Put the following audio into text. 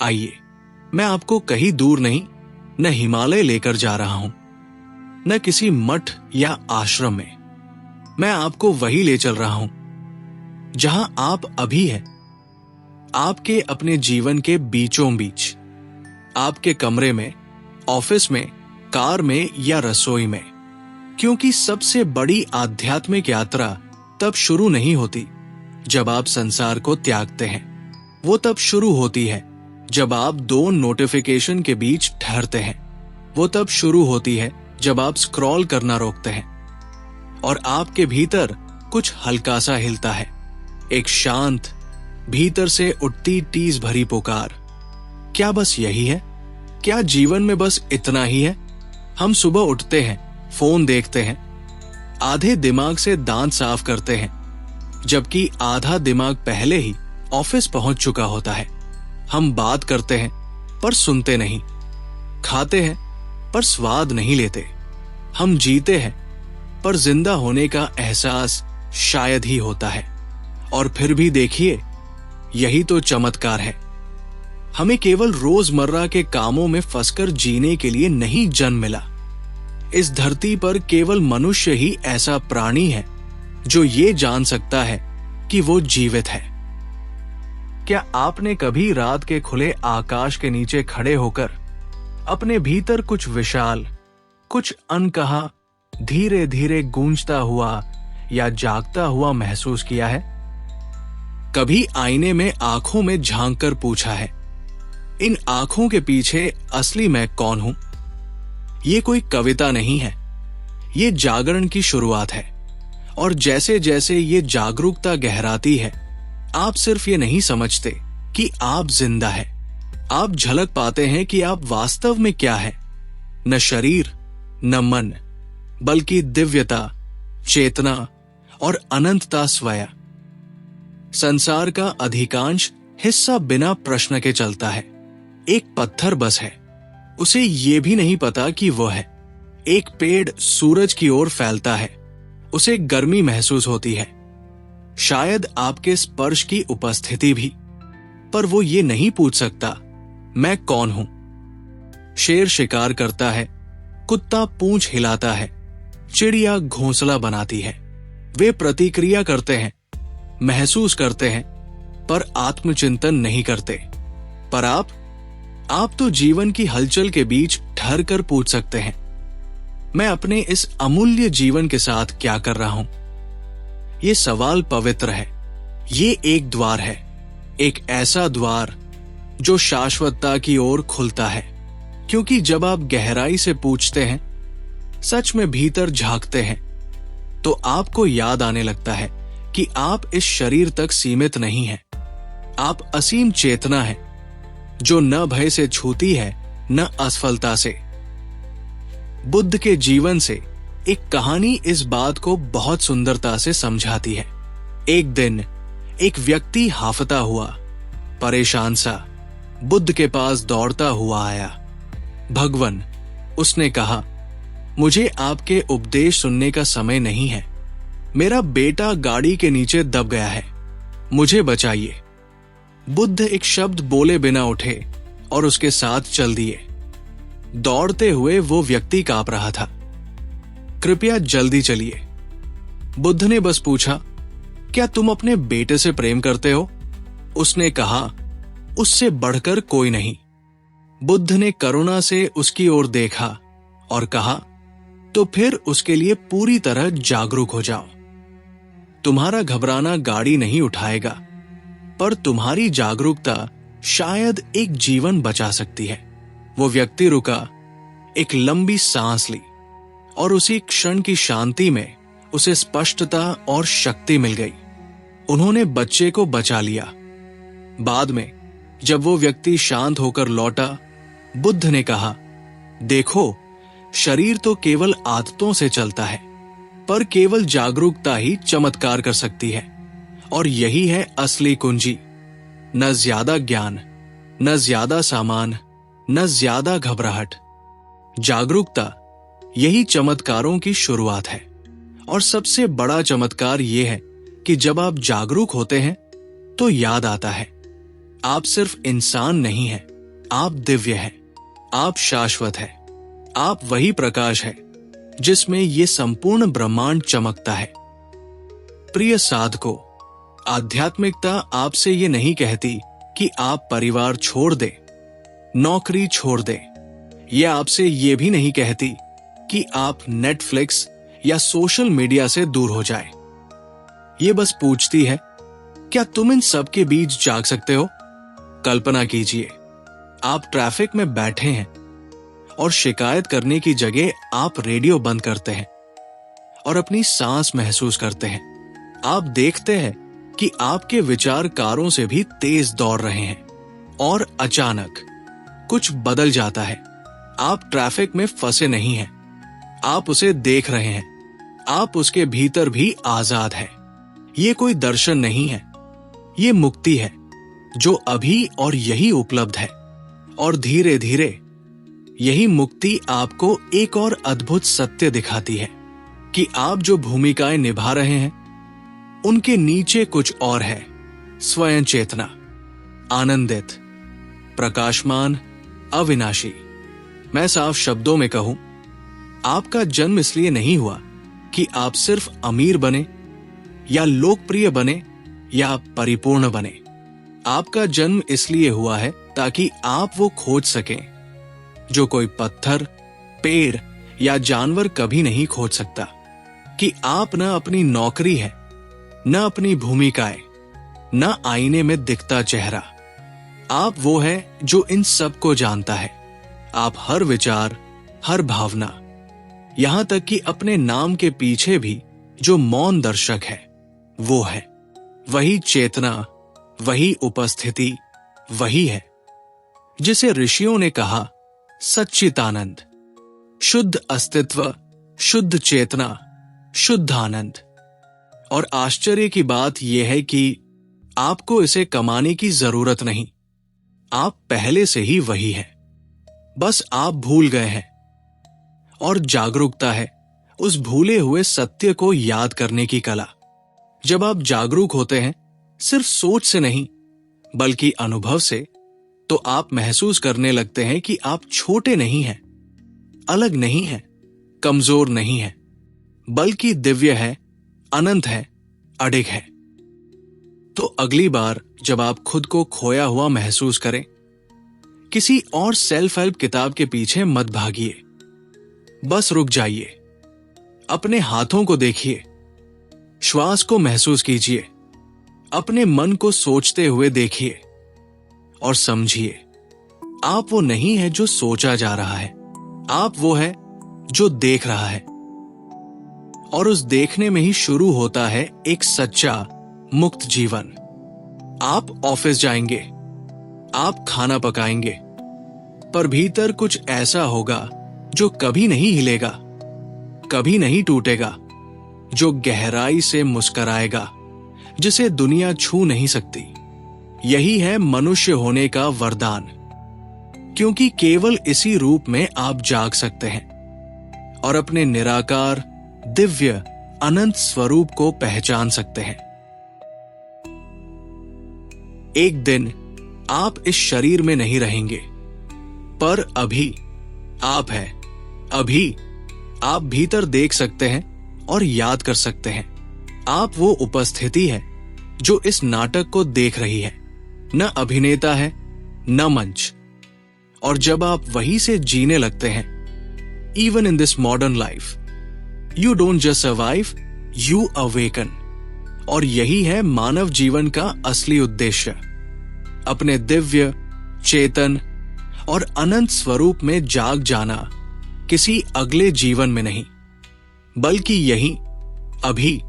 आइए, मैं आपको कहीं दूर नहीं, न हिमालय लेकर जा रहा हूं, न किसी मठ या आश्रम में। मैं आपको वही ले चल रहा हूं जहां आप अभी हैं, आपके अपने जीवन के बीचों बीच, आपके कमरे में, ऑफिस में, कार में या रसोई में। क्योंकि सबसे बड़ी आध्यात्मिक यात्रा तब शुरू नहीं होती जब आप संसार को त्यागते हैं। वो तब शुरू होती है जब आप 2 नोटिफिकेशन के बीच ठहरते हैं। वो तब शुरू होती है जब आप स्क्रॉल करना रोकते हैं और आपके भीतर कुछ हल्का सा हिलता है, एक शांत, भीतर से उठती टीस भरी पुकार। क्या बस यही है? क्या जीवन में बस इतना ही है? हम सुबह उठते हैं, फोन देखते हैं, आधे दिमाग से दांत साफ करते हैं, जबकि आधा दिमाग पहले ही ऑफिस पहुंच चुका होता है। हम बात करते हैं पर सुनते नहीं, खाते हैं पर स्वाद नहीं लेते। हम जीते हैं पर जिंदा होने का एहसास शायद ही होता है। और फिर भी देखिए, यही तो चमत्कार है। हमें केवल रोजमर्रा के कामों में फंसकर जीने के लिए नहीं जन्म मिला। इस धरती पर केवल मनुष्य ही ऐसा प्राणी है जो ये जान सकता है कि वो जीवित है। क्या आपने कभी रात के खुले आकाश के नीचे खड़े होकर अपने भीतर कुछ विशाल, कुछ अनकहा, धीरे धीरे गूंजता हुआ या जागता हुआ महसूस किया है? कभी आईने में आंखों में झांक कर पूछा है, इन आंखों के पीछे असली मैं कौन हूं? ये कोई कविता नहीं है, ये जागरण की शुरुआत है। और जैसे जैसे ये जागरूकता गहराती है, आप सिर्फ ये नहीं समझते कि आप जिंदा है, आप झलक पाते हैं कि आप वास्तव में क्या है। न शरीर, न मन, बल्कि दिव्यता, चेतना और अनंतता स्वयं। संसार का अधिकांश हिस्सा बिना प्रश्न के चलता है। एक पत्थर बस है, उसे ये भी नहीं पता कि वो है। एक पेड़ सूरज की ओर फैलता है, उसे गर्मी महसूस होती है, शायद आपके स्पर्श की उपस्थिति भी, पर वो ये नहीं पूछ सकता मैं कौन हूं। शेर शिकार करता है, कुत्ता पूंछ हिलाता है, चिड़िया घोंसला बनाती है। वे प्रतिक्रिया करते हैं, महसूस करते हैं, पर आत्मचिंतन नहीं करते। पर आप तो जीवन की हलचल के बीच ठहर कर पूछ सकते हैं, मैं अपने इस अमूल्य जीवन के साथ क्या कर रहा हूं? ये सवाल पवित्र है। ये एक द्वार है, एक ऐसा द्वार जो शाश्वतता की ओर खुलता है। क्योंकि जब आप गहराई से पूछते हैं, सच में भीतर झांकते हैं, तो आपको याद आने लगता है कि आप इस शरीर तक सीमित नहीं हैं। आप असीम चेतना है जो न भय से छूती है, न असफलता से। बुद्ध के जीवन से एक कहानी इस बात को बहुत सुंदरता से समझाती है। एक दिन एक व्यक्ति हाफता हुआ, परेशान सा, बुद्ध के पास दौड़ता हुआ आया। भगवन, उसने कहा, मुझे आपके उपदेश सुनने का समय नहीं है। मेरा बेटा गाड़ी के नीचे दब गया है, मुझे बचाइए। बुद्ध एक शब्द बोले बिना उठे और उसके साथ चल दिए। दौड़ते हुए वो व्यक्ति कांप रहा था। कृपया जल्दी चलिए। बुद्ध ने बस पूछा, क्या तुम अपने बेटे से प्रेम करते हो? उसने कहा, उससे बढ़कर कोई नहीं। बुद्ध ने करुणा से उसकी ओर देखा और कहा, तो फिर उसके लिए पूरी तरह जागरूक हो जाओ। तुम्हारा घबराना गाड़ी नहीं उठाएगा, पर तुम्हारी जागरूकता शायद एक जीवन बचा सकती है। वो व्यक्ति रुका, एक लंबी सांस ली और उसी क्षण की शांति में उसे स्पष्टता और शक्ति मिल गई। उन्होंने बच्चे को बचा लिया। बाद में जब वो व्यक्ति शांत होकर लौटा, बुद्ध ने कहा, देखो, शरीर तो केवल आदतों से चलता है, पर केवल जागरूकता ही चमत्कार कर सकती है। और यही है असली कुंजी। न ज्यादा ज्ञान, न ज्यादा सामान, न ज्यादा घबराहट। जागरूकता, यही चमत्कारों की शुरुआत है। और सबसे बड़ा चमत्कार यह है कि जब आप जागरूक होते हैं तो याद आता है, आप सिर्फ इंसान नहीं हैं, आप दिव्य हैं, आप शाश्वत हैं, आप वही प्रकाश है जिसमें ये संपूर्ण ब्रह्मांड चमकता है। प्रिय साधकों, आध्यात्मिकता आपसे ये नहीं कहती कि आप परिवार छोड़ दें, नौकरी छोड़ दें। यह आपसे ये भी नहीं कहती कि आप नेटफ्लिक्स या सोशल मीडिया से दूर हो जाए। ये बस पूछती है, क्या तुम इन सब के बीच जाग सकते हो? कल्पना कीजिए, आप ट्रैफिक में बैठे हैं और शिकायत करने की जगह आप रेडियो बंद करते हैं और अपनी सांस महसूस करते हैं। आप देखते हैं कि आपके विचार कारों से भी तेज दौड़ रहे हैं और अचानक कुछ बदल जाता है। आप ट्रैफिक में फंसे नहीं हैं, आप उसे देख रहे हैं, आप उसके भीतर भी आजाद हैं। ये कोई दर्शन नहीं है, ये मुक्ति है जो अभी और यही उपलब्ध है। और धीरे धीरे यही मुक्ति आपको एक और अद्भुत सत्य दिखाती है कि आप जो भूमिकाएं निभा रहे हैं उनके नीचे कुछ और है। स्वयं चेतना, आनंदित, प्रकाशमान, अविनाशी। मैं साफ शब्दों में कहूं, आपका जन्म इसलिए नहीं हुआ कि आप सिर्फ अमीर बने या लोकप्रिय बने या परिपूर्ण बने। आपका जन्म इसलिए हुआ है ताकि आप वो खोज सकें जो कोई पत्थर, पेड़ या जानवर कभी नहीं खोज सकता। कि आप न अपनी नौकरी है, न अपनी भूमिकाएं, न आईने में दिखता चेहरा। आप वो है जो इन सब को जानता है। आप हर विचार, हर भावना, यहां तक कि अपने नाम के पीछे भी जो मौन दर्शक है, वो है। वही चेतना, वही उपस्थिति, वही है जिसे ऋषियों ने कहा सच्चिदानंद, शुद्ध अस्तित्व, शुद्ध चेतना, शुद्ध आनंद। और आश्चर्य की बात यह है कि आपको इसे कमाने की जरूरत नहीं, आप पहले से ही वही है, बस आप भूल गए हैं। और जागरूकता है उस भूले हुए सत्य को याद करने की कला। जब आप जागरूक होते हैं, सिर्फ सोच से नहीं बल्कि अनुभव से, तो आप महसूस करने लगते हैं कि आप छोटे नहीं हैं, अलग नहीं हैं, कमजोर नहीं हैं, बल्कि दिव्य है, अनंत है, अडिग है। तो अगली बार जब आप खुद को खोया हुआ महसूस करें, किसी और सेल्फ हेल्प किताब के पीछे मत भागिए, बस रुक जाइए, अपने हाथों को देखिए, श्वास को महसूस कीजिए, अपने मन को सोचते हुए देखिए और समझिए, आप वो नहीं है जो सोचा जा रहा है, आप वो है जो देख रहा है। और उस देखने में ही शुरू होता है एक सच्चा मुक्त जीवन। आप ऑफिस जाएंगे, आप खाना पकाएंगे, पर भीतर कुछ ऐसा होगा जो कभी नहीं हिलेगा, कभी नहीं टूटेगा, जो गहराई से मुस्कराएगा, जिसे दुनिया छू नहीं सकती। यही है मनुष्य होने का वरदान, क्योंकि केवल इसी रूप में आप जाग सकते हैं और अपने निराकार, दिव्य, अनंत स्वरूप को पहचान सकते हैं। एक दिन आप इस शरीर में नहीं रहेंगे, पर अभी आप हैं। अभी आप भीतर देख सकते हैं और याद कर सकते हैं। आप वो उपस्थिति है जो इस नाटक को देख रही है, न अभिनेता है न मंच। और जब आप वही से जीने लगते हैं, even in this modern life, you don't just survive, you awaken. और यही है मानव जीवन का असली उद्देश्य, अपने दिव्य, चेतन और अनंत स्वरूप में जाग जाना, किसी अगले जीवन में नहीं, बल्कि यही, अभी